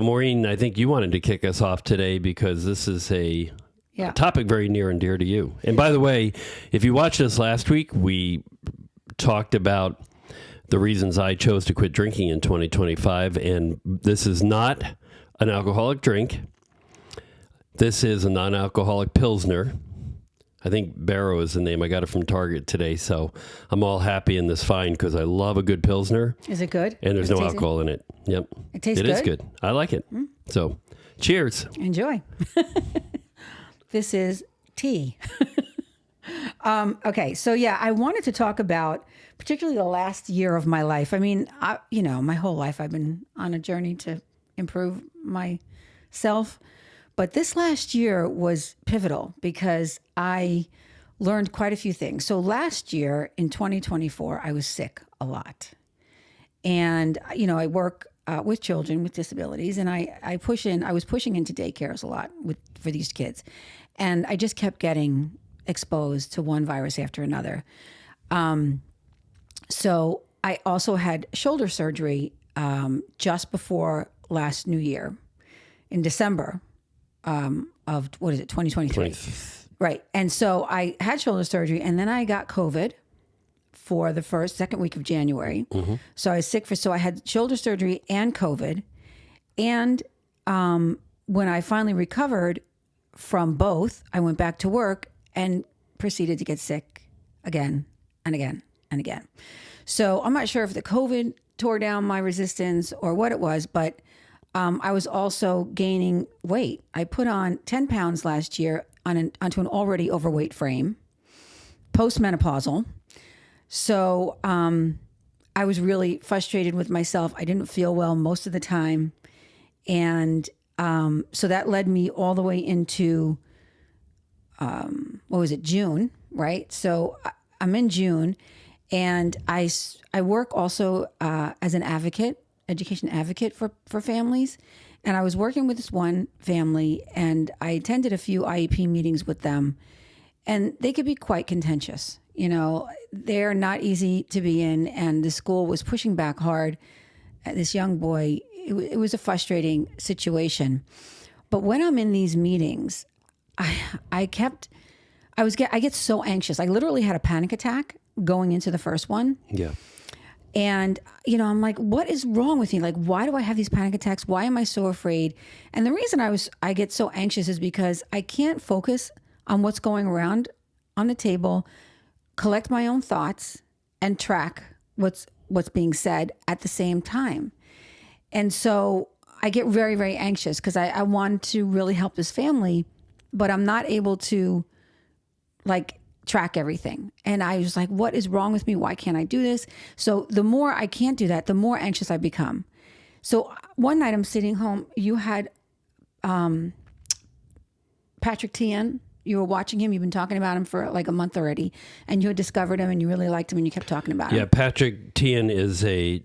Maureen, I think you wanted to kick us off today because this is a topic very near and dear to you. And by the way, if you watched us last week, we talked about the reasons I chose to quit drinking in 2025. And this is not an alcoholic drink. This is a non-alcoholic Pilsner. I think Barrow is the name. I got it from Target today. So I'm all happy in this find because I love a good Pilsner. Is it good? And there's no alcohol in it. Yep. It tastes good? It is good. I like it. So cheers. Enjoy. This is tea. Okay. So yeah, I wanted to talk about particularly the last year of my life. I mean, my whole life I've been on a journey to improve myself. But this last year was pivotal because I learned quite a few things. So last year in 2024, I was sick a lot. And, I work with children with disabilities, and I was pushing into daycares a lot for these kids. And I just kept getting exposed to one virus after another. So I also had shoulder surgery just before last New Year in December. Of 2023. Right. And so I had shoulder surgery, and then I got COVID for the second week of January. Mm-hmm. So I was sick so I had shoulder surgery and COVID. And when I finally recovered from both, I went back to work and proceeded to get sick again and again and again. So I'm not sure if the COVID tore down my resistance or what it was, but I was also gaining weight. I put on 10 pounds last year onto an already overweight frame, postmenopausal. So I was really frustrated with myself. I didn't feel well most of the time. And so that led me all the way into, June, right? So I'm in June, and I work also as an education advocate for families. And I was working with this one family, and I attended a few IEP meetings with them, and they could be quite contentious. They're not easy to be in, and the school was pushing back hard at this young boy. It was a frustrating situation. But when I'm in these meetings, I get so anxious. I literally had a panic attack going into the first one. Yeah. And, I'm like, what is wrong with me? Like, why do I have these panic attacks? Why am I so afraid? And the reason I get so anxious is because I can't focus on what's going around on the table, collect my own thoughts, and track what's being said at the same time. And so I get very, very anxious because I want to really help this family, but I'm not able to track everything. And I was like, what is wrong with me? Why can't I do this? So the more I can't do that, the more anxious I become. So one night I'm sitting home, you had Patrick Tian. You were watching him. You've been talking about him for like a month already, and you had discovered him and you really liked him and you kept talking about him. Yeah, Patrick Tian is a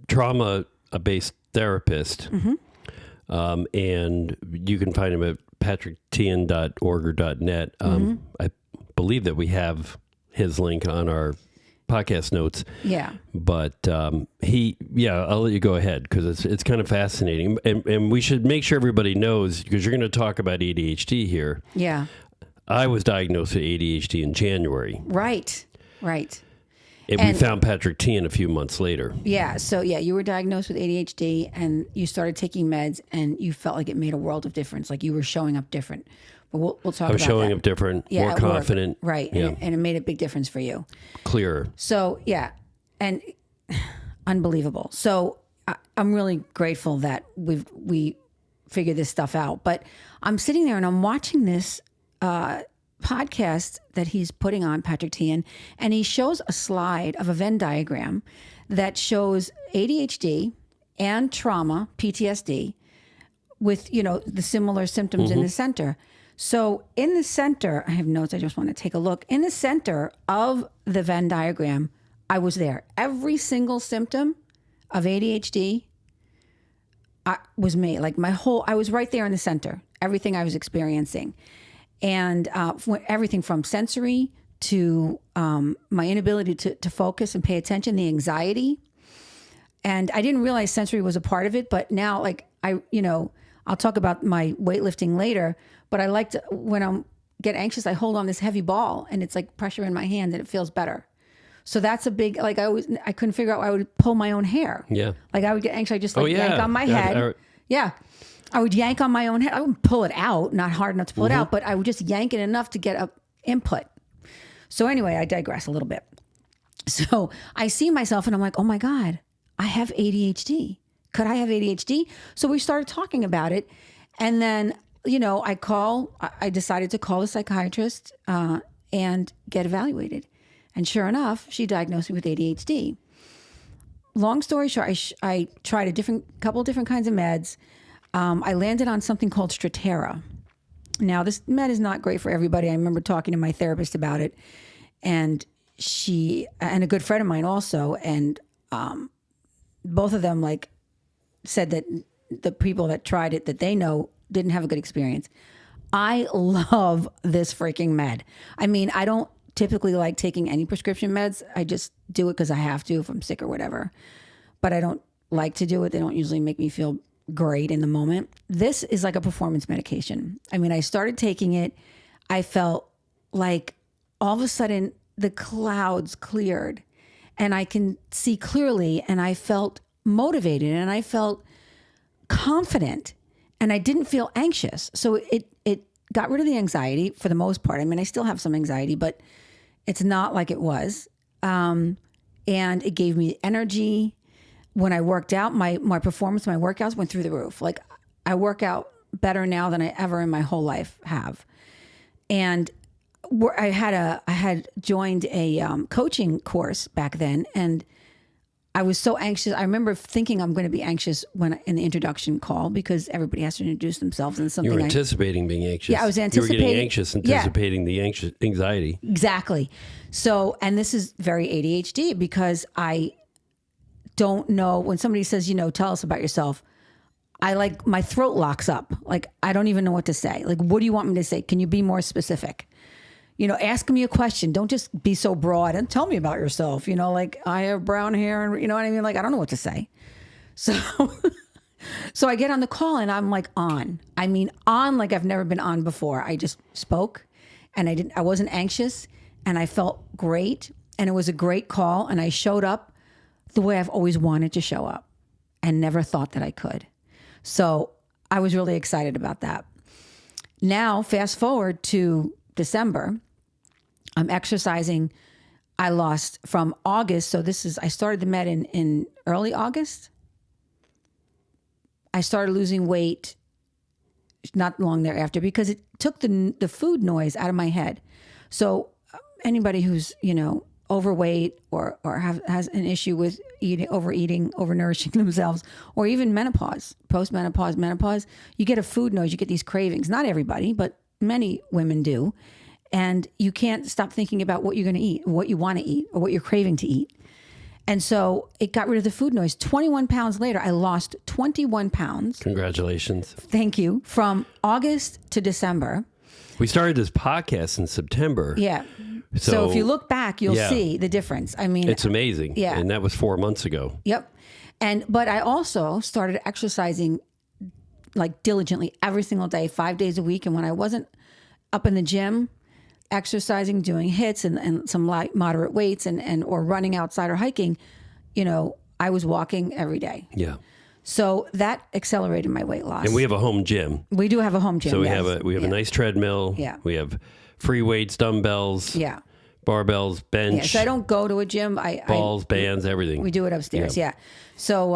trauma-based therapist. Mm-hmm. And you can find him at patricktian.org or .net. I believe that we have his link on our podcast notes. Yeah. But I'll let you go ahead because it's kind of fascinating. And we should make sure everybody knows, because you're going to talk about ADHD here. Yeah. I was diagnosed with ADHD in January. Right. And we found Patrick Tian a few months later. Yeah. So you were diagnosed with ADHD and you started taking meds and you felt like it made a world of difference. Like you were showing up different. But we'll talk about that. I was showing up different, more confident. Right. Yeah. And it made a big difference for you. Clearer. So, yeah. And unbelievable. So I'm really grateful that we figured this stuff out. But I'm sitting there and I'm watching this podcast that he's putting on, Patrick Tian, and he shows a slide of a Venn diagram that shows ADHD and trauma, PTSD, with, the similar symptoms in the center. So in the center, I have notes, I just want to take a look. In the center of the Venn diagram, I was there. Every single symptom of ADHD was me. Like I was right there in the center, everything I was experiencing. And everything from sensory to my inability to focus and pay attention, the anxiety. And I didn't realize sensory was a part of it, but now I'll talk about my weightlifting later, but I like to, when I'm get anxious, I hold on this heavy ball and it's like pressure in my hand and it feels better. So that's a big, like I couldn't figure out why I would pull my own hair. Yeah. Like I would get anxious. I just yank on my head. I would yank on my own head. I wouldn't pull it out, not hard enough to pull it out, but I would just yank it enough to get a input. So anyway, I digress a little bit. So I see myself and I'm like, oh my God, I have ADHD. Could I have ADHD? So we started talking about it. And then, I decided to call a psychiatrist and get evaluated. And sure enough, she diagnosed me with ADHD. Long story short, I tried a couple different kinds of meds. I landed on something called Strattera. Now, this med is not great for everybody. I remember talking to my therapist about it, and and a good friend of mine also, and both of them said that the people that tried it that they know didn't have a good experience. I love this freaking med. I mean, I don't typically like taking any prescription meds. I just do it because I have to if I'm sick or whatever. But I don't like to do it. They don't usually make me feel great in the moment. This is like a performance medication. I mean, I started taking it. I felt like all of a sudden the clouds cleared and I can see clearly, and I felt motivated and I felt confident and I didn't feel anxious. So it got rid of the anxiety for the most part. I mean, I still have some anxiety, but it's not like it was. And it gave me energy. When I worked out, my performance, my workouts went through the roof. Like I work out better now than I ever in my whole life have. And I had joined a coaching course back then, and I was so anxious. I remember thinking I'm going to be anxious in the introduction call because everybody has to introduce themselves and something. You were anticipating being anxious. Yeah, I was anticipating. You were getting anxious, anticipating the anxiety. Exactly. So, and this is very ADHD because I don't know when somebody says, tell us about yourself. My throat locks up. Like, I don't even know what to say. Like, what do you want me to say? Can you be more specific? Ask me a question. Don't just be so broad and tell me about yourself. Like I have brown hair and you know what I mean? Like, I don't know what to say. So, so I get on the call and I'm like on like I've never been on before. I just spoke and I wasn't anxious and I felt great. And it was a great call. And I showed up the way I've always wanted to show up and never thought that I could. So I was really excited about that. Now, fast forward to December, I'm exercising. I lost from August. So I started the med in early August. I started losing weight not long thereafter because it took the food noise out of my head. So anybody who's, overweight or has an issue with overeating, overnourishing themselves, or even menopause, postmenopause, menopause, you get a food noise, you get these cravings. Not everybody, but many women do. And you can't stop thinking about what you're going to eat, what you want to eat, or what you're craving to eat. And so it got rid of the food noise. 21 pounds later, I lost 21 pounds. Congratulations. Thank you. From August to December. We started this podcast in September. Yeah. So if you look back, you'll see the difference. I mean, it's amazing. Yeah. And that was 4 months ago. Yep. But I also started exercising like diligently every single day, 5 days a week. And when I wasn't up in the gym, exercising, doing hits and some light, moderate weights or running outside or hiking, I was walking every day. Yeah. So that accelerated my weight loss. And we have a home gym. We do have a home gym. So we have a nice treadmill. Yeah. We have free weights, dumbbless. Yeah. Barbells, bench. Yeah. So I don't go to a gym. Balls, bands, everything. We do it upstairs. Yeah. So,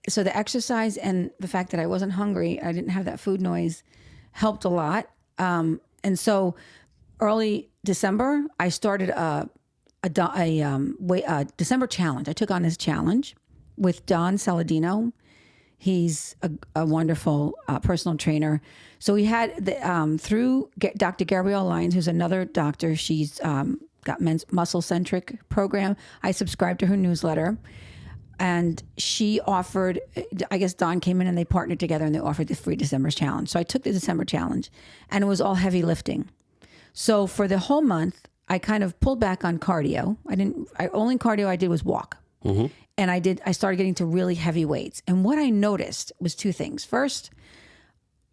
so the exercise and the fact that I wasn't hungry, I didn't have that food noise helped a lot. And so early December, I started a December challenge. I took on this challenge with Don Saladino. He's a wonderful personal trainer. So we had through Dr. Gabrielle Lyons, who's another doctor. She's got men's muscle-centric program. I subscribed to her newsletter. And she offered, I guess Don came in and they partnered together and they offered the free December challenge. So I took the December challenge and it was all heavy lifting. So for the whole month, I kind of pulled back on cardio. Only cardio I did was walk. And I started getting to really heavy weights. And what I noticed was two things. First,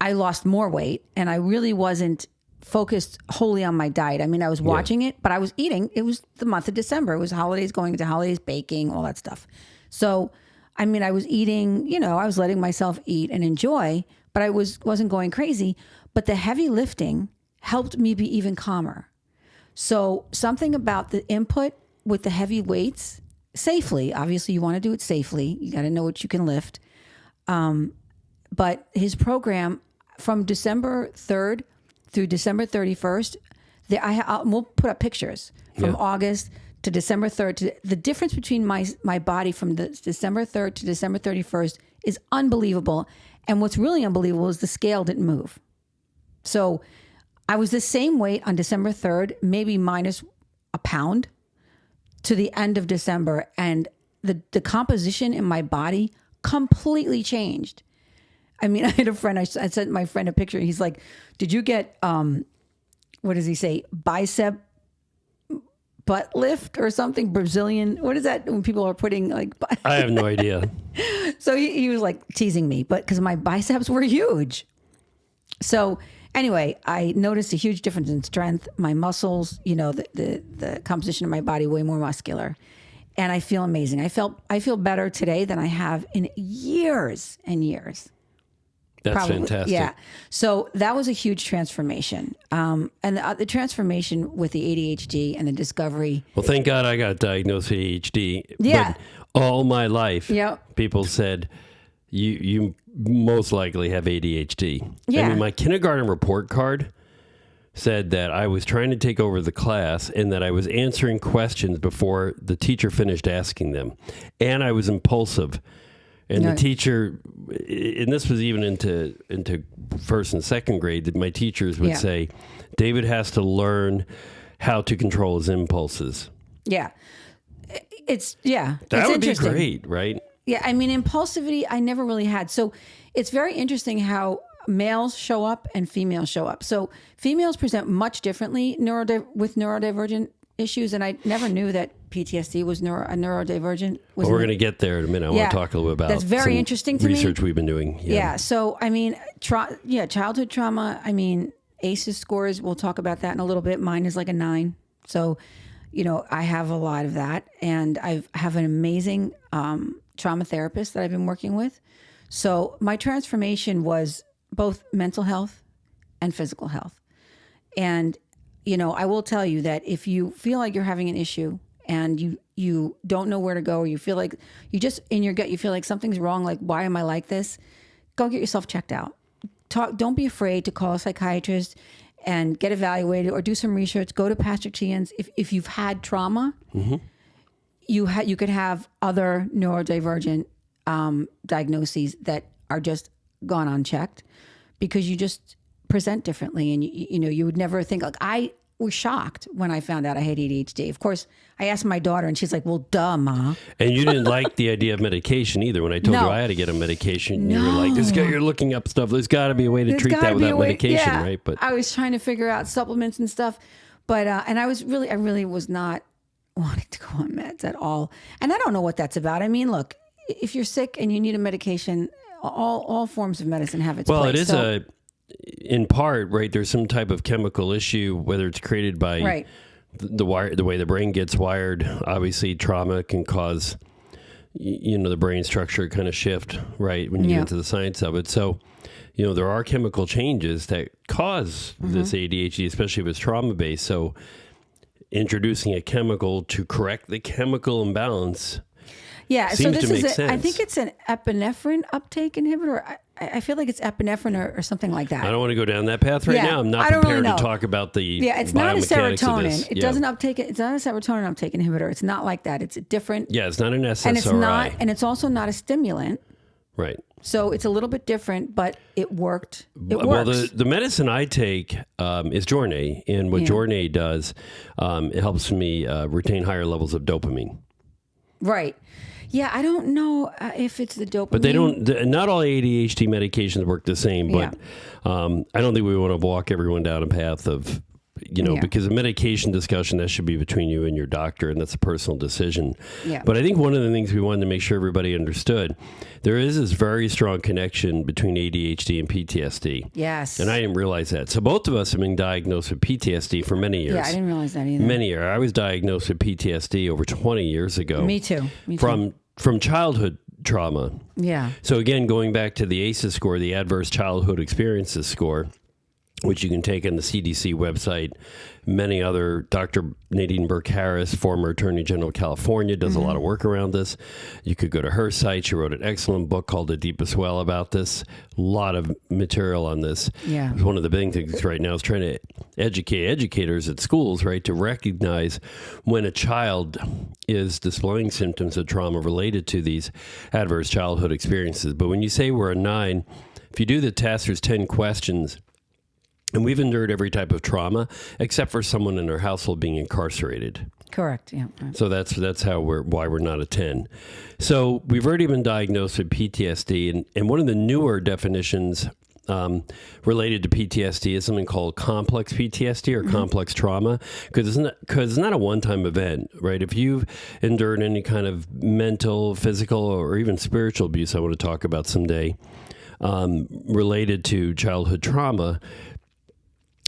I lost more weight, and I really wasn't focused wholly on my diet. I mean, I was watching it, but I was eating. It was the month of December. It was holidays, going into holidays, baking, all that stuff. So, I mean, I was eating, I was letting myself eat and enjoy, but I wasn't going crazy. But the heavy lifting helped me be even calmer. So something about the input with the heavy weights, safely, obviously you want to do it safely. You got to know what you can lift. But his program from December 3rd through December 31st, we'll put up pictures from August to December 3rd. The difference between my body from the December 3rd to December 31st is unbelievable. And what's really unbelievable is the scale didn't move. So I was the same weight on December 3rd, maybe minus a pound to the end of December. And the composition in my body completely changed. I mean, I had a friend, I sent my friend a picture. He's like, did you get, what does he say? Bicep butt lift or something? Brazilian. What is that when people are putting like... I have no idea. So he was like teasing me, but because my biceps were huge. So anyway, I noticed a huge difference in strength. My muscles, the composition of my body, way more muscular. And I feel amazing. I feel better today than I have in years and years. That's fantastic. Yeah. So that was a huge transformation. And the transformation with the ADHD and the discovery. Well, thank God I got diagnosed with ADHD. Yeah. But all my life, people said, you most likely have ADHD. Yeah. I mean, my kindergarten report card said that I was trying to take over the class and that I was answering questions before the teacher finished asking them. And I was impulsive. And the teacher, and this was even into first and second grade, that my teachers would say, David has to learn how to control his impulses. Yeah. That would be great, right? Yeah. I mean, impulsivity, I never really had. So it's very interesting how males show up and females show up. So females present much differently with neurodivergent issues, and I never knew that PTSD was a neurodivergent. Well, we're going to get there in a minute. I want to talk a little bit about that's very interesting to research me. We've been doing. Yeah. So I mean, childhood trauma. I mean, ACEs scores. We'll talk about that in a little bit. Mine is like a 9. So, I have a lot of that, and I have an amazing trauma therapist that I've been working with. So my transformation was both mental health and physical health, and I will tell you that if you feel like you're having an issue and you don't know where to go, or you feel like you just in your gut, you feel like something's wrong, like, why am I like this? Go get yourself checked out. Don't be afraid to call a psychiatrist and get evaluated or do some research. Go to Patrick Tian's. If you've had trauma, you could have other neurodivergent diagnoses that are just gone unchecked because you just present differently, and you would never think. Like, I was shocked when I found out I had ADHD. Of course, I asked my daughter, and she's like, "Well, duh, Ma." And you didn't like the idea of medication either. When I told you I had to get a medication, you were like, "You're looking up stuff. There's got to be a way to treat that without medication, right?" But I was trying to figure out supplements and stuff, but and I really was not wanting to go on meds at all. And I don't know what that's about. I mean, look, if you're sick and you need a medication, all forms of medicine have its place. Well, it is in part, right, there's some type of chemical issue, whether it's created by the way the brain gets wired. Obviously, trauma can cause, the brain structure kind of shift, right, when you get into the science of it. So, there are chemical changes that cause this ADHD, especially if it's trauma-based. So introducing a chemical to correct the chemical imbalance seems to make sense. I think it's an epinephrine uptake inhibitor. I feel like it's epinephrine or something like that. I don't want to go down that path right now. I'm not prepared to talk about the it's not a serotonin. It doesn't uptake it. It's not a serotonin uptake inhibitor. It's not like that. It's a different. Yeah, it's not an SSRI. And it's also not a stimulant. Right. So it's a little bit different, but it worked. It works. Well, the medicine I take is Jornay, and what Jornay does, it helps me retain higher levels of dopamine. Right. Yeah, I don't know if it's the dopamine. But they don't. Not all ADHD medications work the same. But I don't think we want to walk everyone down a path of because a medication discussion, that should be between you and your doctor, and that's a personal decision. Yeah. But I think one of the things we wanted to make sure everybody understood, there is this very strong connection between ADHD and PTSD. Yes. And I didn't realize that. So both of us have been diagnosed with PTSD for many years. Yeah, I didn't realize that either. Many years. I was diagnosed with PTSD over 20 years ago. Me too. From childhood trauma. Yeah. So again, going back to the ACEs score, the Adverse Childhood Experiences score, which you can take on the CDC website. Many other, Dr. Nadine Burke-Harris, former Attorney General of California, does a lot of work around this. You could go to her site. She wrote an excellent book called The Deepest Well about this. A lot of material on this. Yeah. One of the big things right now is trying to educate educators at schools, right, to recognize when a child is displaying symptoms of trauma related to these adverse childhood experiences. But when you say we're a 9, if you do the test, there's 10 questions. And we've endured every type of trauma, except for someone in our household being incarcerated. Correct. Yeah. So that's why we're not a 10. So we've already been diagnosed with PTSD, and one of the newer definitions related to PTSD is something called complex PTSD or complex trauma, because it's not a one-time event, right? If you've endured any kind of mental, physical, or even spiritual abuse, I want to talk about someday, related to childhood trauma.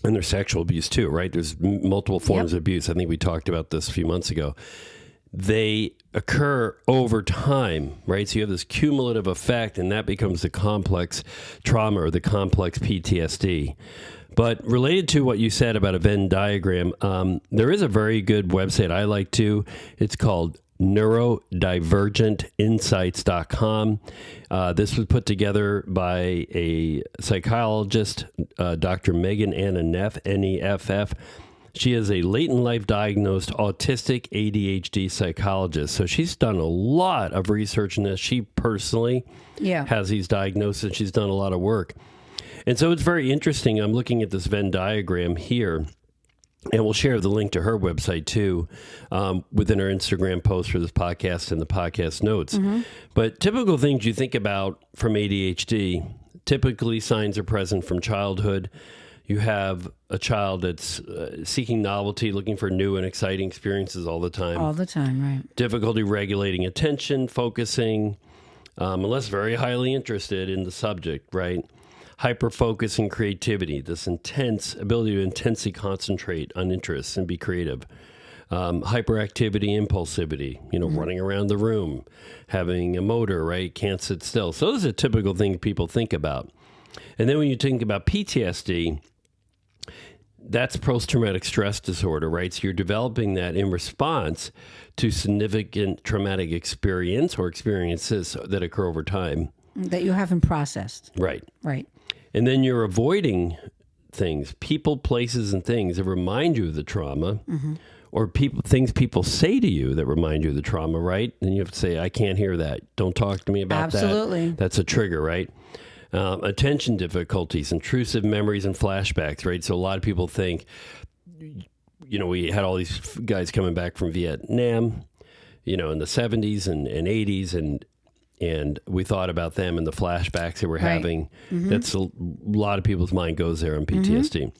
And there's sexual abuse too, right? There's multiple forms of abuse. I think we talked about this a few months ago. They occur over time, right? So you have this cumulative effect, and that becomes the complex trauma or the complex PTSD. But related to what you said about a Venn diagram, there is a very good website I like too. It's called neurodivergentinsights.com. This was put together by a psychologist, Dr. Megan Anna Neff, Neff. She is a late in life diagnosed autistic ADHD psychologist. So she's done a lot of research in this. She personally has these diagnoses. She's done a lot of work. And so it's very interesting. I'm looking at this Venn diagram here. And we'll share the link to her website, too, within our Instagram post for this podcast and the podcast notes. But typical things you think about from ADHD, typically signs are present from childhood. You have a child that's seeking novelty, looking for new and exciting experiences all the time. All the time, right. Difficulty regulating attention, focusing, unless very highly interested in the subject, right? Hyper-focus and creativity, this intense ability to intensely concentrate on interests and be creative. Hyperactivity, impulsivity, running around the room, having a motor, right? Can't sit still. So those are typical things people think about. And then when you think about PTSD, that's post-traumatic stress disorder, right? So you're developing that in response to significant traumatic experience or experiences that occur over time. That you haven't processed. Right. Right. And then you're avoiding things, people, places, and things that remind you of the trauma, or things people say to you that remind you of the trauma, right? And you have to say, I can't hear that. Don't talk to me about that. Absolutely. That's a trigger, right? Attention difficulties, intrusive memories, and flashbacks, right? So a lot of people think, we had all these guys coming back from Vietnam, in the 70s and 80s, and we thought about them and the flashbacks they were having. That's a lot of people's mind goes there on PTSD.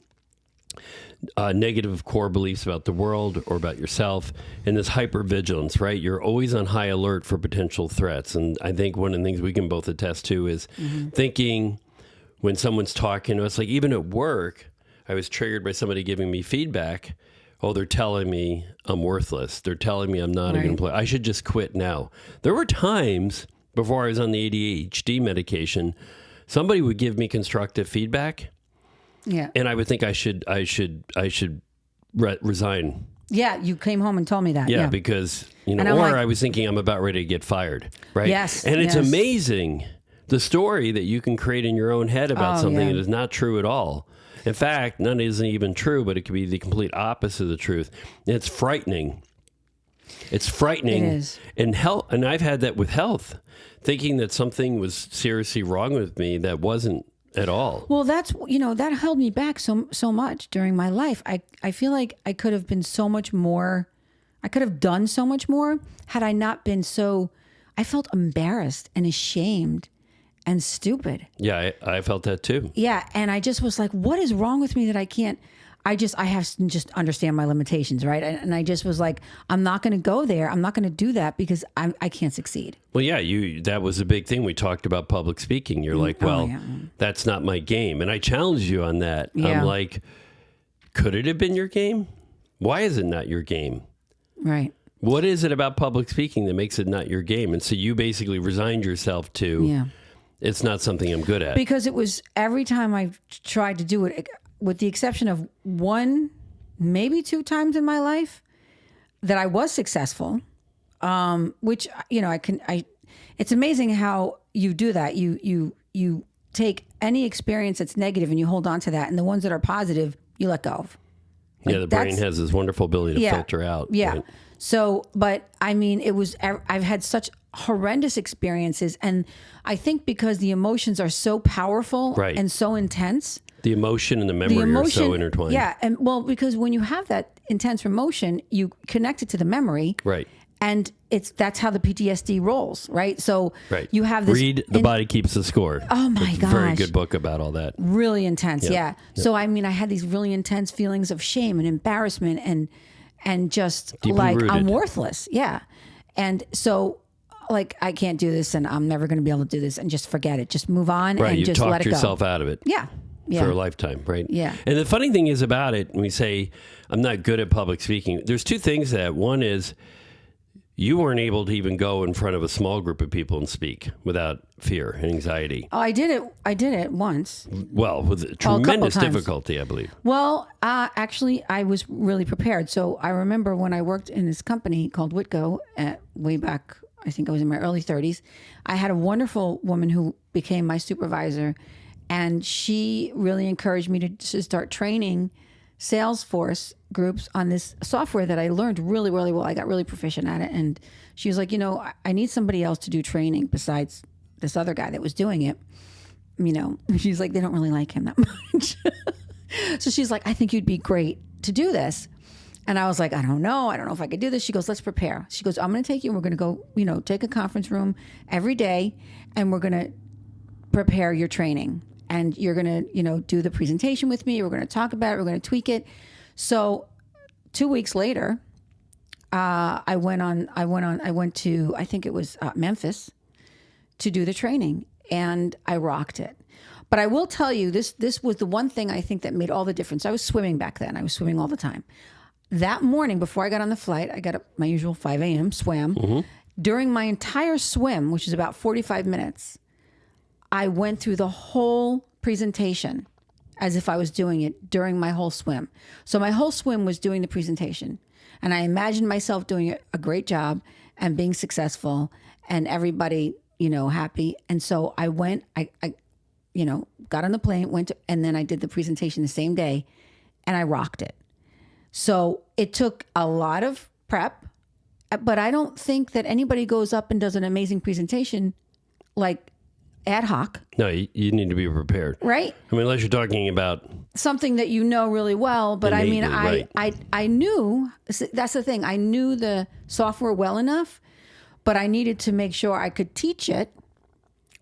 Negative core beliefs about the world or about yourself, and this hypervigilance, right? You're always on high alert for potential threats. And I think one of the things we can both attest to is thinking when someone's talking to us, like even at work, I was triggered by somebody giving me feedback. Oh, they're telling me I'm worthless. They're telling me I'm not a good employee. I should just quit now. There were times before I was on the ADHD medication, somebody would give me constructive feedback. Yeah. And I would think I should resign. Yeah, you came home and told me that. Yeah, because, I was thinking I'm about ready to get fired, right? Yes. And it's amazing the story that you can create in your own head about something that is not true at all. In fact, none isn't even true, but it could be the complete opposite of the truth. And it's frightening. It's frightening. It is. And I've had that with health, thinking that something was seriously wrong with me that wasn't at all. Well, that's, that held me back so much during my life. I feel like I could have been so much more, I could have done so much more had I not been I felt embarrassed and ashamed and stupid. Yeah, I felt that too. Yeah. And I just was like, what is wrong with me that I can't I have to just understand my limitations, right? And I just was like, I'm not going to go there. I'm not going to do that because I can't succeed. Well, yeah, that was a big thing. We talked about public speaking. You're like, well, that's not my game. And I challenged you on that. Yeah. I'm like, could it have been your game? Why is it not your game? Right. What is it about public speaking that makes it not your game? And so you basically resigned yourself to, it's not something I'm good at. Because it was every time I tried to do it, with the exception of one, maybe 2 times in my life that I was successful, which, it's amazing how you do that. You take any experience that's negative and you hold on to that. And the ones that are positive, you let go of. Like, the brain has this wonderful ability to filter out. Yeah. Right? So, but I mean, I've had such horrendous experiences. And I think because the emotions are so powerful and so intense. The emotion and the memory are so intertwined. Yeah. And well, because when you have that intense emotion, you connect it to the memory. Right. And that's how the PTSD rolls, right? So you have this. Read The Body Keeps the Score. Oh my gosh. Very good book about all that. Really intense. Yeah. So, I mean, I had these really intense feelings of shame and embarrassment and just deeply like rooted. I'm worthless. Yeah. And so like, I can't do this and I'm never going to be able to do this and just forget it. Just move on and just let it go. You talked yourself out of it. Yeah. For a lifetime, right? Yeah. And the funny thing is about it, when we say, I'm not good at public speaking, there's 2 things that. One is you weren't able to even go in front of a small group of people and speak without fear and anxiety. Oh, I did it once. Well, with tremendous difficulty, I believe. Well, actually, I was really prepared. So I remember when I worked in this company called Whitco way back, I think I was in my early 30s, I had a wonderful woman who became my supervisor. And she really encouraged me to start training Salesforce groups on this software that I learned really, really well. I got really proficient at it. And she was like, I need somebody else to do training besides this other guy that was doing it. She's like, they don't really like him that much. So she's like, I think you'd be great to do this. And I was like, I don't know if I could do this. She goes, let's prepare. She goes, I'm going to take you and we're going to go, take a conference room every day and we're going to prepare your training. And you're going to, do the presentation with me. We're going to talk about it. We're going to tweak it. So 2 weeks later, I went to, I think it was Memphis to do the training and I rocked it. But I will tell you, this was the one thing I think that made all the difference. I was swimming back then. I was swimming all the time. That morning, before I got on the flight, I got up my usual 5 a.m., swam. Mm-hmm. During my entire swim, which is about 45 minutes, I went through the whole presentation as if I was doing it during my whole swim. So my whole swim was doing the presentation. And I imagined myself doing a great job and being successful and everybody, happy. And so I went, I got on the plane, and then I did the presentation the same day and I rocked it. So it took a lot of prep, but I don't think that anybody goes up and does an amazing presentation like ad hoc. No, you need to be prepared. Right? I mean, unless you're talking about something that you know really well. But I mean, I knew, that's the thing. I knew the software well enough, but I needed to make sure I could teach it,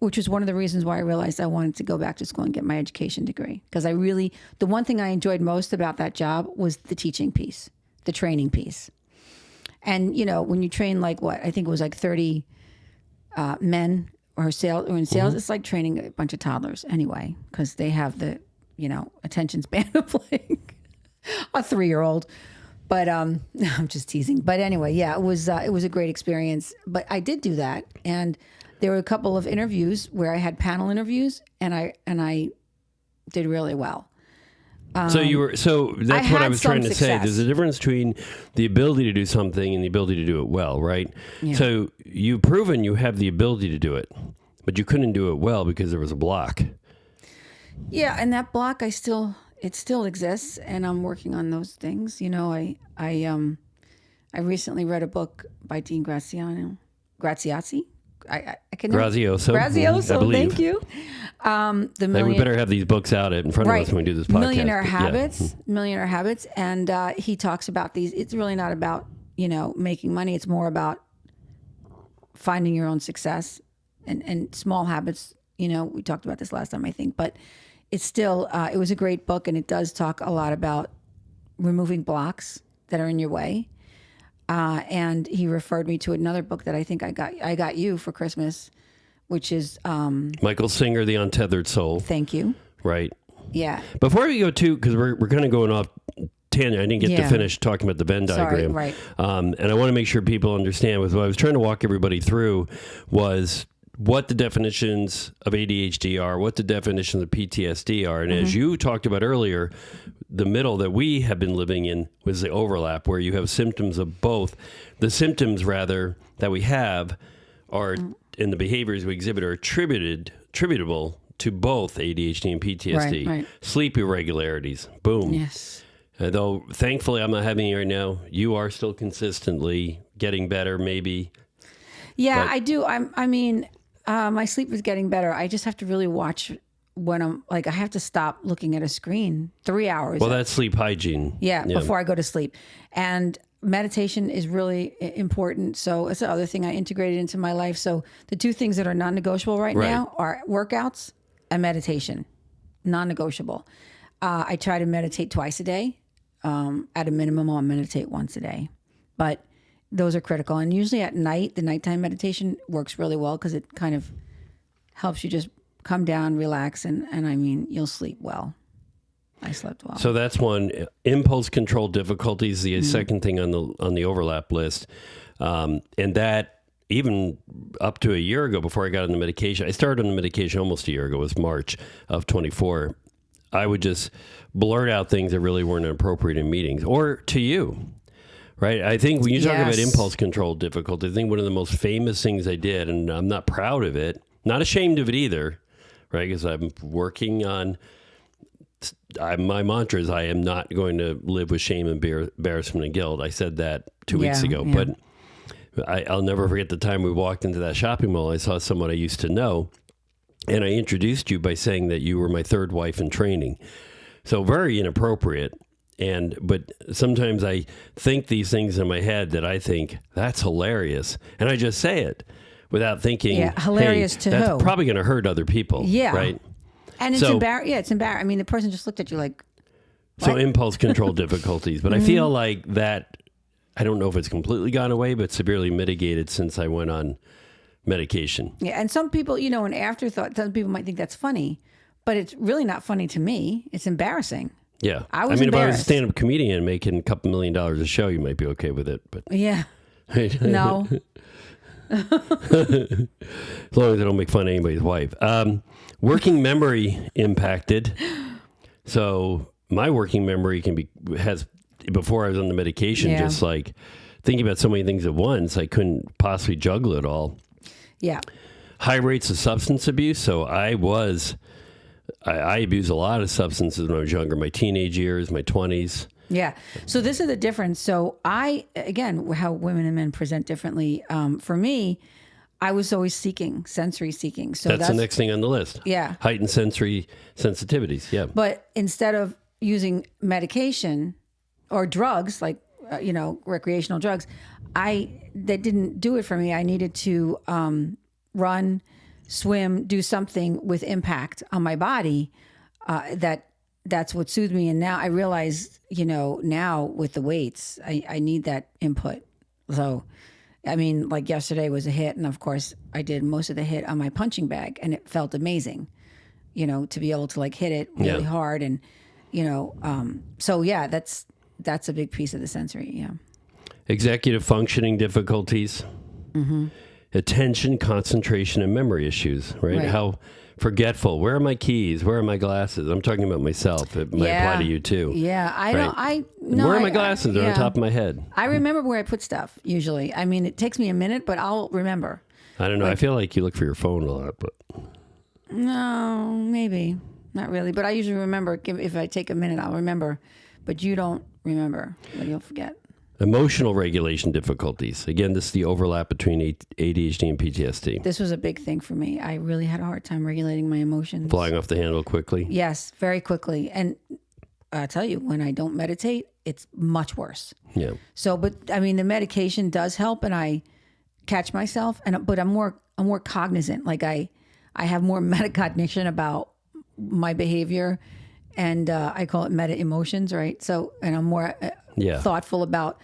which was one of the reasons why I realized I wanted to go back to school and get my education degree. Because the one thing I enjoyed most about that job was the teaching piece, the training piece. And, when you train I think it was 30 men, or in sales, mm-hmm. It's like training a bunch of toddlers anyway, because they have the, attention span of like a 3-year-old. But I'm just teasing. But anyway, yeah, it was a great experience. But I did do that, and there were a couple of interviews where I had panel interviews, and I did really well. So that's what I was trying to say. There's a difference between the ability to do something and the ability to do it well, right? Yeah. So you've proven you have the ability to do it, but you couldn't do it well because there was a block. Yeah, and that block it still exists, and I'm working on those things. I recently read a book by Dean Graziazzi. Grazioso, I believe. Thank you. We better have these books out in front of us when we do this podcast. Millionaire Habits, and he talks about these. It's really not about making money. It's more about finding your own success and small habits. We talked about this last time, I think, but it's still it was a great book, and it does talk a lot about removing blocks that are in your way. And he referred me to another book that I think I got you for Christmas, which is Michael Singer, The Untethered Soul. Thank you. Right. Yeah. Before we go to, because we're kind of going off tangent, I didn't get to finish talking about the Venn diagram. Right. And I want to make sure people understand what I was trying to walk everybody through was what the definitions of ADHD are, what the definitions of PTSD are. And as you talked about earlier, the middle that we have been living in was the overlap where you have symptoms of both. The symptoms, rather, that we have are, and the behaviors we exhibit are attributable to both ADHD and PTSD. Right. Sleep irregularities. Boom. Yes. Though, thankfully, I'm not having it right now. You are still consistently getting better, maybe. Yeah, I do. I mean, my sleep is getting better. I just have to really watch when I'm like, I have to stop looking at a screen 3 hours. Well, that's sleep hygiene. Yeah, before I go to sleep. And meditation is really important. So it's the other thing I integrated into my life. So the two things that are non-negotiable right now are workouts and meditation. Non-negotiable. I try to meditate twice a day. At a minimum, I'll meditate once a day. But those are critical. And usually at night, the nighttime meditation works really well because it kind of helps you just come down, relax, and I mean, you'll sleep well. I slept well. So that's one. Impulse control difficulties, the second thing on the overlap list. And that, even up to a year ago before I got on the medication, I started on the medication almost a year ago. It was March of 24. I would just blurt out things that really weren't appropriate in meetings or to you. Right. I think when you talk about impulse control difficulty, I think one of the most famous things I did, and I'm not proud of it, not ashamed of it either, right? Because I'm working on, my mantra is I am not going to live with shame, embarrassment, and guilt. I said that 2 weeks ago, but I'll never forget the time we walked into that shopping mall. I saw someone I used to know, and I introduced you by saying that you were my third wife in training. So very inappropriate. But sometimes I think these things in my head that I think that's hilarious. And I just say it without thinking, hilarious hey, to that's who? probably going to hurt other people. Yeah. Right. And it's embarrassing. Yeah, it's embarrassing. I mean, the person just looked at you like, what? So impulse control difficulties. But I feel like that, I don't know if it's completely gone away, but severely mitigated since I went on medication. Yeah. And some people, an afterthought, some people might think that's funny, but it's really not funny to me. It's embarrassing. Yeah. I mean, if I was a stand-up comedian making a couple $1 million a show, you might be okay with it. But yeah. No. As long as I don't make fun of anybody's wife. Working memory impacted. So my working memory has, before I was on the medication, just like thinking about so many things at once, I couldn't possibly juggle it all. Yeah. High rates of substance abuse. So I abused a lot of substances when I was younger, my teenage years, my 20s. Yeah. So this is the difference. So again, how women and men present differently. For me, I was always sensory seeking. So that's the next thing on the list. Yeah. Heightened sensory sensitivities. Yeah. But instead of using medication or drugs, like, recreational drugs, that didn't do it for me. I needed to run, swim, do something with impact on my body. That's what soothed me. And now I realize, now with the weights, I need that input. So, I mean, like yesterday was a hit. And of course I did most of the hit on my punching bag and it felt amazing, to be able to like hit it really hard. And, so yeah, that's a big piece of the sensory. Yeah. Executive functioning difficulties, attention, concentration, and memory issues, right? How forgetful. Where are my keys? Where are my glasses? I'm talking about myself. It might apply to you too. Yeah. Where are my glasses? They're on top of my head. I remember where I put stuff usually. I mean, it takes me a minute, but I'll remember. I don't know. I feel like you look for your phone a lot, but. No, maybe not really. But I usually remember. If I take a minute, I'll remember. But you don't remember. But you'll forget. Emotional regulation difficulties. Again, this is the overlap between ADHD and PTSD. This was a big thing for me. I really had a hard time regulating my emotions. Flying off the handle quickly? Yes, very quickly. And I tell you, when I don't meditate, it's much worse. Yeah. So, but I mean, the medication does help, and I catch myself, but I'm more cognizant. Like I have more metacognition about my behavior, and I call it meta emotions, right? So, and I'm more thoughtful about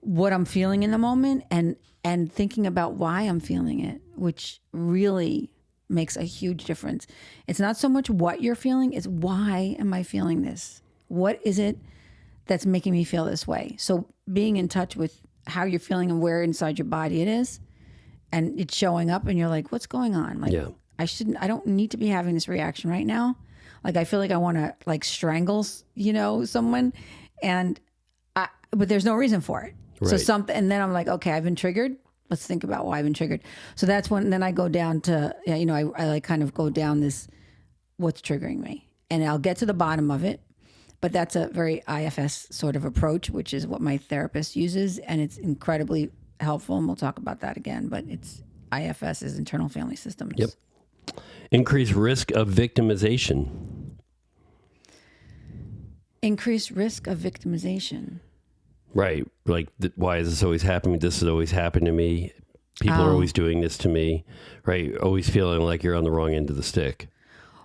what I'm feeling in the moment and thinking about why I'm feeling it, which really makes a huge difference. It's not so much what you're feeling, it's why am I feeling this? What is it that's making me feel this way? So being in touch with how you're feeling and where inside your body it is, and it's showing up and you're like, what's going on? Like, I don't need to be having this reaction right now. Like, I feel like I want to like strangle, someone, but there's no reason for it. Right. So and then I'm like, okay, I've been triggered. Let's think about why I've been triggered. So that's when, then I go down to, I like kind of go down this, what's triggering me, and I'll get to the bottom of it. But that's a very IFS sort of approach, which is what my therapist uses. And it's incredibly helpful. And we'll talk about that again, but IFS is internal family systems. Yep. Increased risk of victimization. Increased risk of victimization. Right. Like, why is this always happening? This has always happened to me. People are always doing this to me. Right. Always feeling like you're on the wrong end of the stick.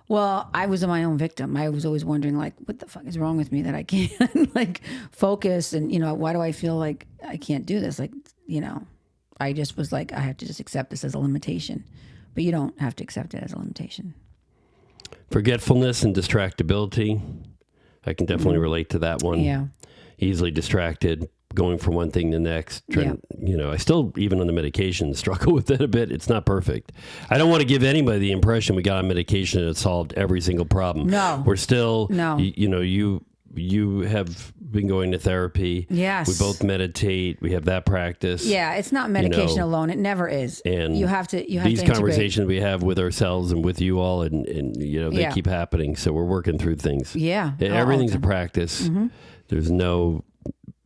Well, I was my own victim. I was always wondering, like, what the fuck is wrong with me that I can't like focus? And, why do I feel like I can't do this? Like, I just was like, I have to just accept this as a limitation. But you don't have to accept it as a limitation. Forgetfulness and distractibility. I can definitely relate to that one. Yeah. Easily distracted, going from one thing to the next. I still, even on the medication, struggle with it a bit. It's not perfect. I don't want to give anybody the impression we got on medication and it solved every single problem. No. We're still, you have been going to therapy. Yes. We both meditate. We have that practice. Yeah, it's not medication alone. It never is. And you have to these conversations we have with ourselves and with you all, and they keep happening. So we're working through things. Yeah. Everything's a practice. Mm-hmm. There's no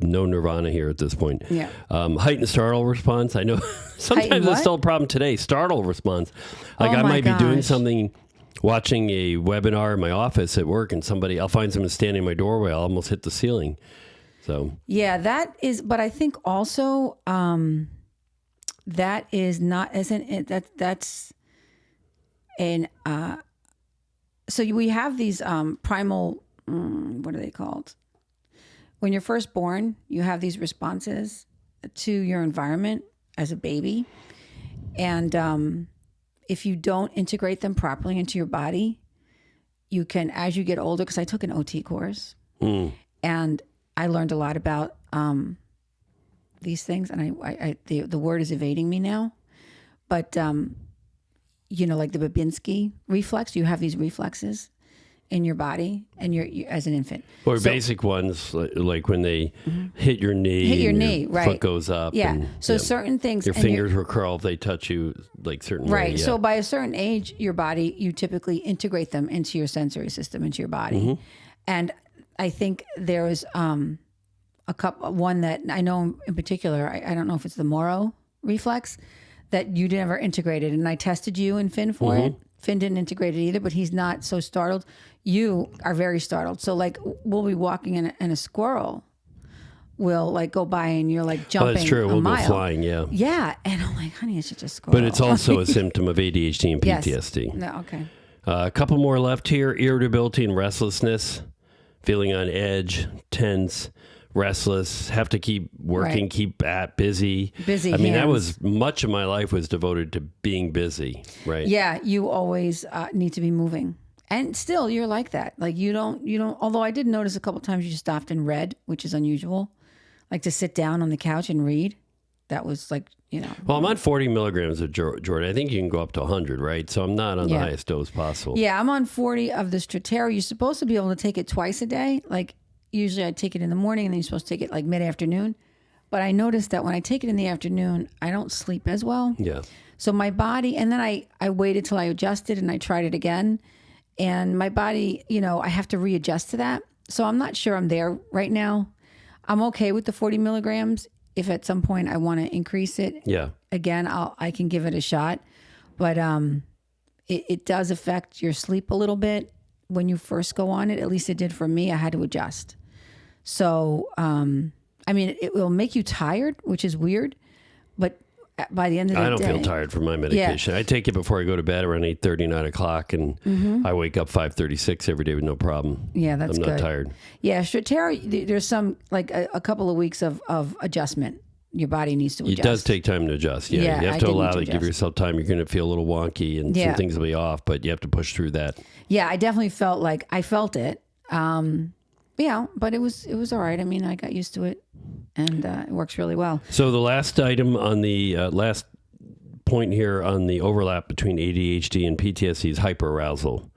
nirvana here at this point. Yeah. Heightened startle response. I know sometimes it's still a problem today. Startle response. Like, I might be doing something, watching a webinar in my office at work, and I'll find someone standing in my doorway. I'll almost hit the ceiling. So yeah, that is. But I think also that is not that's an. So we have these primal. What are they called? When you're first born, you have these responses to your environment as a baby. And if you don't integrate them properly into your body, you can, as you get older, because I took an OT course and I learned a lot about these things. And the word is evading me now. But, like the Babinski reflex, you have these reflexes in your body, and you're as an infant. Or basic ones, like when they hit your knee, right? Foot goes up. Yeah. And, certain things. Your fingers will curl if they touch you, like certain. Right. Way, yeah. So by a certain age, your body, you typically integrate them into your sensory system, into your body. Mm-hmm. And I think there is one that I know in particular. I don't know if it's the Moro reflex that you never integrated, and I tested you and Finn for it. Finn didn't integrate it either, but he's not so startled. You are very startled. So like we'll be walking and a squirrel will like go by and you're like jumping. Oh, that's true. We'll go flying, yeah. Yeah. And I'm like, honey, it's just a squirrel. But it's also a symptom of ADHD and PTSD. Yes. No, okay. A couple more left here. Irritability and restlessness, feeling on edge, tense, restless, have to keep working, keep busy. Busy. I mean, that was much of my life was devoted to being busy, right? Yeah, you always need to be moving. And still, you're like that. Like you don't, although I did notice a couple times you stopped and read, which is unusual. Like to sit down on the couch and read. That was like, Well, I'm on 40 milligrams of Jordan. I think you can go up to 100, right? So I'm not on the highest dose possible. Yeah, I'm on 40 of the Strattera. You're supposed to be able to take it twice a day. Like usually I take it in the morning and then you're supposed to take it like mid-afternoon. But I noticed that when I take it in the afternoon, I don't sleep as well. Yeah. So my body, and then I waited till I adjusted and I tried it again. And my body, I have to readjust to that. So I'm not sure I'm there right now. I'm okay with the 40 milligrams. If at some point I want to increase it, again, I can give it a shot. But it does affect your sleep a little bit when you first go on it. At least it did for me. I had to adjust. So, it will make you tired, which is weird. But by the end of the day. I don't feel tired from my medication. I take it before I go to bed around 8:30, 9 o'clock, and I wake up 5:36 every day with no problem. Yeah, that's I'm good. not tired. Yeah, Strattera, there's some, like a couple of weeks of adjustment. Your body needs to adjust. It does take time to adjust. Yeah, you have to allow it, give yourself time. You're going to feel a little wonky and some things will be off, but you have to push through that. Yeah, I definitely felt like I felt it. Yeah, but it was all right. I mean, I got used to it, and it works really well. So the last item on the last point here on the overlap between ADHD and PTSD is hyperarousal.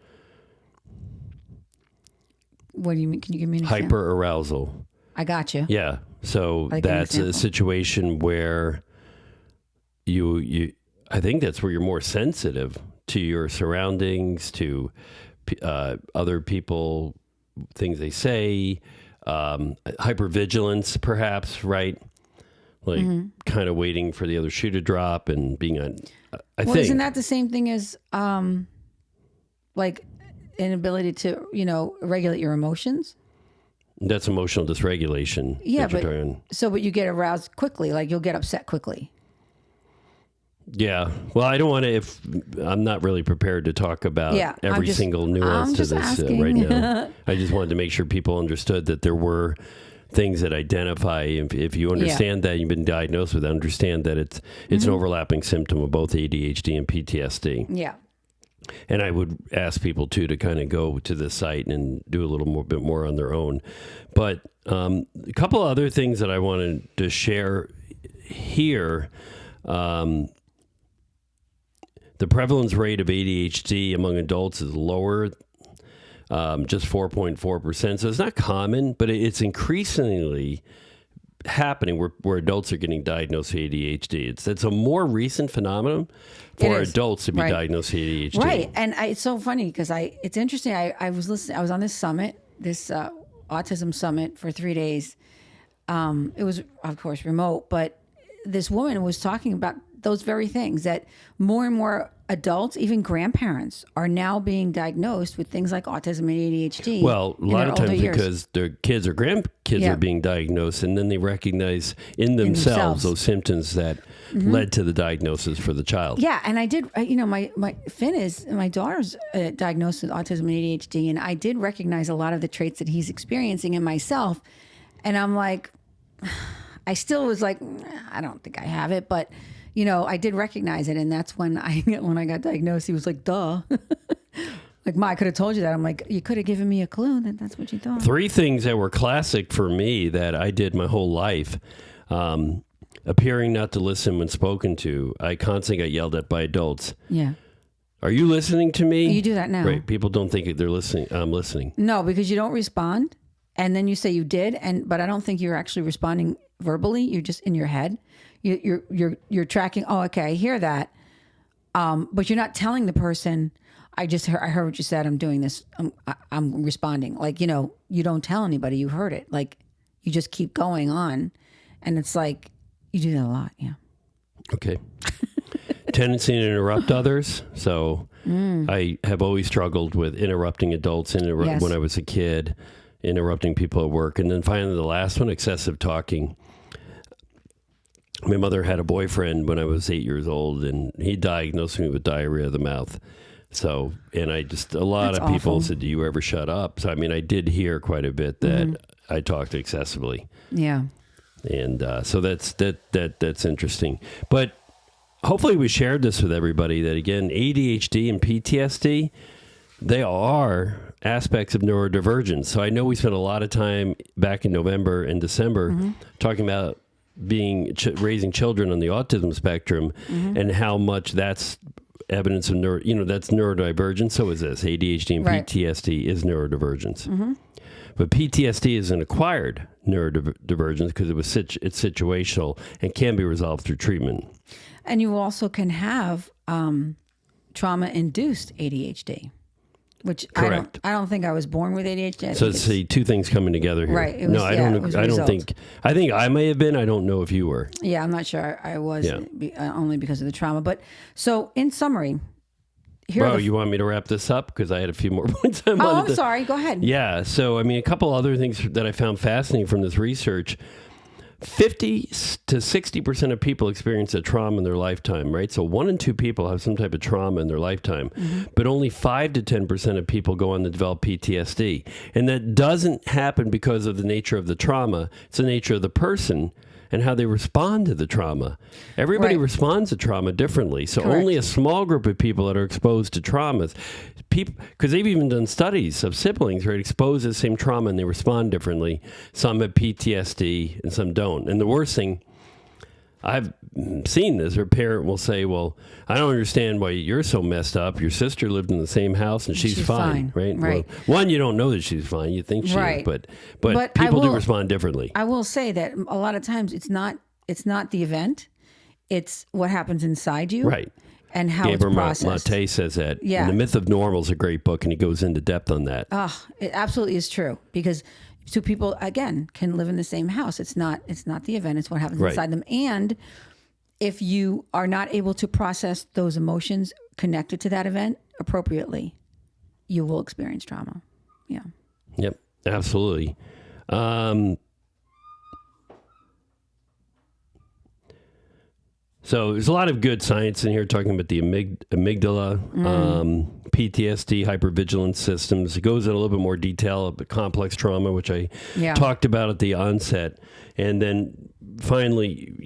What do you mean? Can you give me an example? Hyperarousal. I got you. Yeah. So that's a situation where you I think that's where you're more sensitive to your surroundings, to other people, things they say, hypervigilance perhaps, right? Like kind of waiting for the other shoe to drop and being on, I think. Isn't that the same thing as like inability to, regulate your emotions? That's emotional dysregulation. Yeah, but you get aroused quickly, like you'll get upset quickly. Yeah. Well, I don't want to, I'm not really prepared to talk about every single nuance to this right now. I just wanted to make sure people understood that there were things that identify. If you understand that you've been diagnosed with, understand that it's an overlapping symptom of both ADHD and PTSD. Yeah. And I would ask people too to kind of go to the site and do a little bit more on their own. But a couple other things that I wanted to share here. The prevalence rate of ADHD among adults is lower, just 4.4%. So it's not common, but it's increasingly happening where adults are getting diagnosed with ADHD. It's a more recent phenomenon for adults to be diagnosed with ADHD. Right. And it's so funny because it's interesting. I was listening. I was on this summit, this autism summit for 3 days. It was, of course, remote, but this woman was talking about those very things, that more and more adults, even grandparents, are now being diagnosed with things like autism and ADHD. Well, a lot of times because their kids or grandkids are being diagnosed, and then they recognize in themselves those symptoms that led to the diagnosis for the child. Yeah, and I did, my Finn is, my daughter's diagnosed with autism and ADHD, and I did recognize a lot of the traits that he's experiencing in myself. And I'm like, I still was like, I don't think I have it, but I did recognize it, and that's when I got diagnosed. He was like, "Duh." Like, Ma, I could have told you that. I'm like, you could have given me a clue that that's what you thought. 3 things that were classic for me that I did my whole life. Appearing not to listen when spoken to. I constantly got yelled at by adults. Yeah. Are you listening to me? You do that now. Right. People don't think they're listening. I'm listening. No, because you don't respond, and then you say you did, but I don't think you're actually responding verbally. You're just in your head. You're tracking. Oh, okay, I hear that. But you're not telling the person, I heard what you said. I'm doing this. I'm responding. Like, you don't tell anybody you heard it. Like, you just keep going on. And it's like, you do that a lot. Yeah. Okay. Tendency to interrupt others. So I have always struggled with interrupting adults when I was a kid, interrupting people at work. And then finally the last one, excessive talking. My mother had a boyfriend when I was 8 years old, and he diagnosed me with diarrhea of the mouth. So, and a lot of people said, "Do you ever shut up?" So, I mean, I did hear quite a bit that I talked excessively. Yeah. And so that's interesting. But hopefully we shared this with everybody that, again, ADHD and PTSD, they are aspects of neurodivergence. So I know we spent a lot of time back in November and December talking about raising children on the autism spectrum and how much that's evidence of that's neurodivergence. So is this ADHD and PTSD is neurodivergence. But PTSD is an acquired neurodivergence because it's situational and can be resolved through treatment. And you also can have trauma-induced ADHD. Which correct. I don't think I was born with ADHD. So see, 2 things coming together here. Right. I don't think I may have been. I don't know if you were. Yeah, I'm not sure I was only because of the trauma. But so in summary, you want me to wrap this up? Because I had a few more points. I'm sorry. Go ahead. Yeah. So, I mean, a couple other things that I found fascinating from this research. 50 to 60% of people experience a trauma in their lifetime, right? So 1 in 2 people have some type of trauma in their lifetime, but only 5 to 10% of people go on to develop PTSD. And that doesn't happen because of the nature of the trauma. It's the nature of the person and how they respond to the trauma. Everybody responds to trauma differently. So only a small group of people that are exposed to traumas, because they've even done studies of siblings, right, exposed to the same trauma and they respond differently. Some have PTSD and some don't. And the worst thing, I've seen this, her parent will say, well, I don't understand why you're so messed up. Your sister lived in the same house and she's fine, right? Well, one, you don't know that she's fine. You think she is, but people do respond differently. I will say that a lot of times it's not the event. It's what happens inside you. Right. And how it's processed. Mate says that. Yeah. And The Myth of Normal is a great book, and he goes into depth on that. It absolutely is true, because two people, again, can live in the same house. It's not the event. It's what happens inside them. And if you are not able to process those emotions connected to that event appropriately, you will experience trauma. Yeah. Yep, absolutely. So there's a lot of good science in here talking about the amygdala, PTSD, hypervigilance systems. It goes in a little bit more detail of the complex trauma, which I talked about at the onset. And then finally,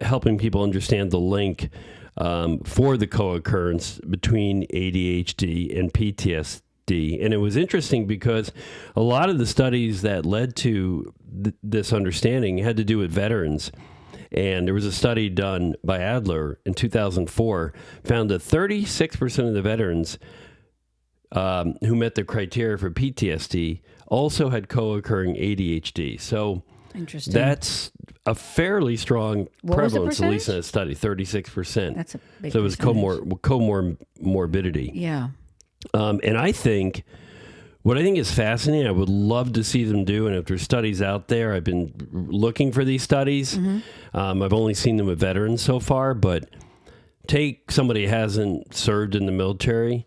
helping people understand the link for the co-occurrence between ADHD and PTSD. And it was interesting because a lot of the studies that led to this understanding had to do with veterans. And there was a study done by Adler in 2004, found that 36% of the veterans who met the criteria for PTSD also had co-occurring ADHD. So that's a fairly strong prevalence, at least in that study, 36%. That's a big So it was comorbidity. Yeah. And what I think is fascinating, I would love to see them do, and if there's studies out there, I've been looking for these studies. I've only seen them with veterans so far, but take somebody who hasn't served in the military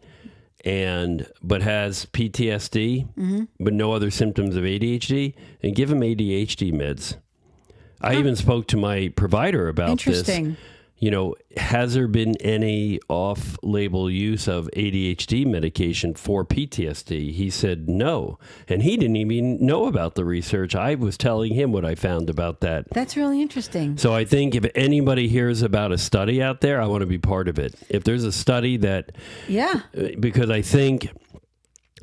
but has PTSD, but no other symptoms of ADHD, and give them ADHD meds. I even spoke to my provider about this. Has there been any off-label use of ADHD medication for PTSD? He said no. And he didn't even know about the research. I was telling him what I found about that. That's really interesting. So I think if anybody hears about a study out there, I want to be part of it. If there's a study that... Yeah. Because I think...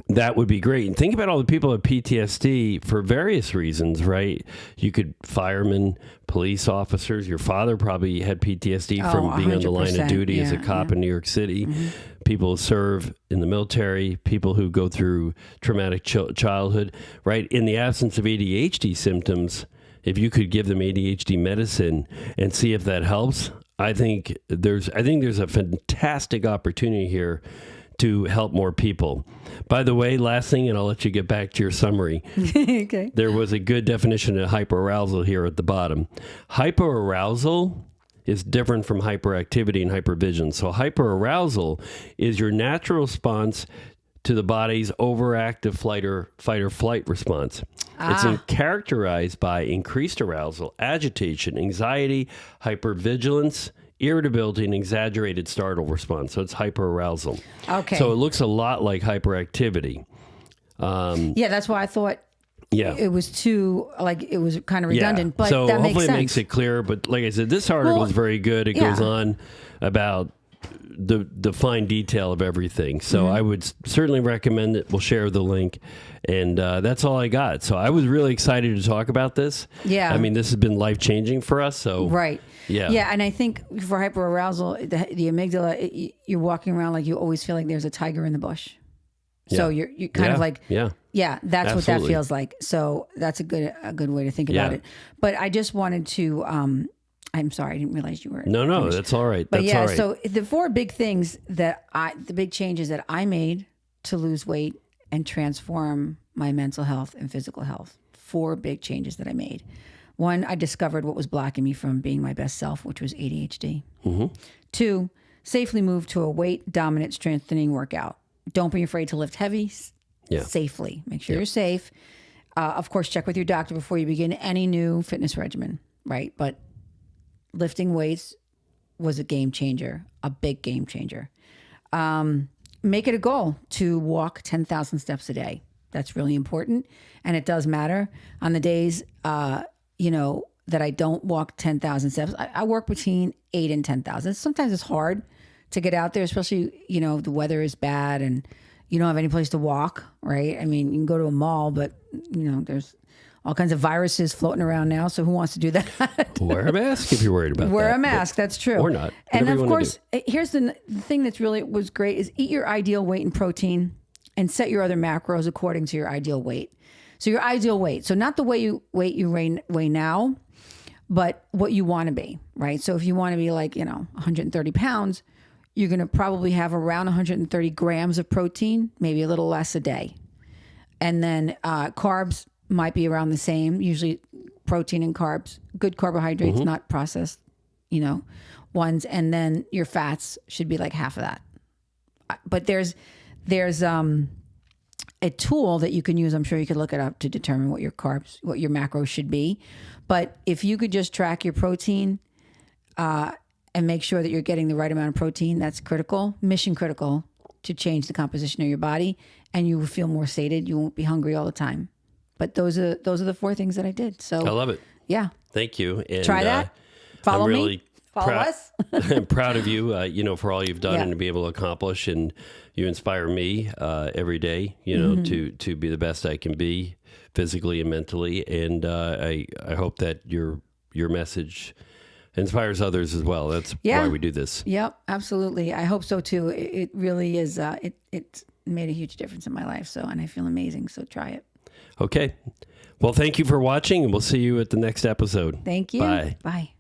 that would be great. And think about all the people with PTSD for various reasons, right? You could firemen, police officers. Your father probably had PTSD from being on the line of duty as a cop in New York City. People who serve in the military, people who go through traumatic childhood, right? In the absence of ADHD symptoms, if you could give them ADHD medicine and see if that helps, I think there's a fantastic opportunity here to help more people. By the way, last thing, and I'll let you get back to your summary. Okay. There was a good definition of hyperarousal here at the bottom. Hyperarousal is different from hyperactivity and hypervigilance. So hyperarousal is your natural response to the body's overactive fight or flight response. It's characterized by increased arousal, agitation, anxiety, hypervigilance, irritability, and exaggerated startle response. So it's hyperarousal. Okay. So it looks a lot like hyperactivity. That's why I thought it was it was kind of redundant, but so that makes sense. Hopefully it makes it clear. But like I said, this article is very good. It goes on about the fine detail of everything. So I would certainly recommend it. We'll share the link. And that's all I got. So I was really excited to talk about this. Yeah. I mean, this has been life-changing for us. So right. Yeah. Yeah, and I think for hyperarousal, the amygdala, you're walking around like you always feel like there's a tiger in the bush. So you're kind of like, that's Absolutely. What that feels like. So that's a good way to think about it. But I just wanted to, I'm sorry, I didn't realize you were. No, finished. That's all right. But that's all right. So the 4 big things the big changes that I made to lose weight and transform my mental health and physical health, 4 big changes that I made. 1, I discovered what was blocking me from being my best self, which was ADHD. 2, safely move to a weight-dominant strengthening workout. Don't be afraid to lift heavy safely. Make sure you're safe. Of course, check with your doctor before you begin any new fitness regimen. right? But lifting weights was a game changer, a big game changer. Make it a goal to walk 10,000 steps a day. That's really important. And it does matter. On the days, that I don't walk 10,000 steps, I work between 8 and 10,000. Sometimes it's hard to get out there, especially, the weather is bad and you don't have any place to walk, right? I mean, you can go to a mall, but, there's all kinds of viruses floating around now. So who wants to do that? Wear a mask if you're worried about that. Wear a mask. That's true. Or not. And of course, here's the thing that's really was great is eat your ideal weight in protein and set your other macros according to your ideal weight. So your ideal weight. So not the weight you weigh now, but what you want to be, right? So if you want to be like, 130 pounds, you're going to probably have around 130 grams of protein, maybe a little less a day. And then carbs might be around the same, usually protein and carbs, good carbohydrates, not processed, ones. And then your fats should be like half of that. But there's a tool that you can use. I'm sure you could look it up to determine what your macros should be. But if you could just track your protein and make sure that you're getting the right amount of protein, that's critical, mission critical to change the composition of your body, and you will feel more sated. You won't be hungry all the time. But those are the 4 things that I did. So I love it. Yeah. Thank you. And try that. Follow me. Follow us. I'm proud of you, for all you've done and to be able to accomplish. And you inspire me every day, to be the best I can be physically and mentally. And I hope that your message inspires others as well. That's why we do this. Yep, absolutely. I hope so too. It really is. It made a huge difference in my life. And I feel amazing. So try it. Okay. Well, thank you for watching, and we'll see you at the next episode. Thank you. Bye. Bye.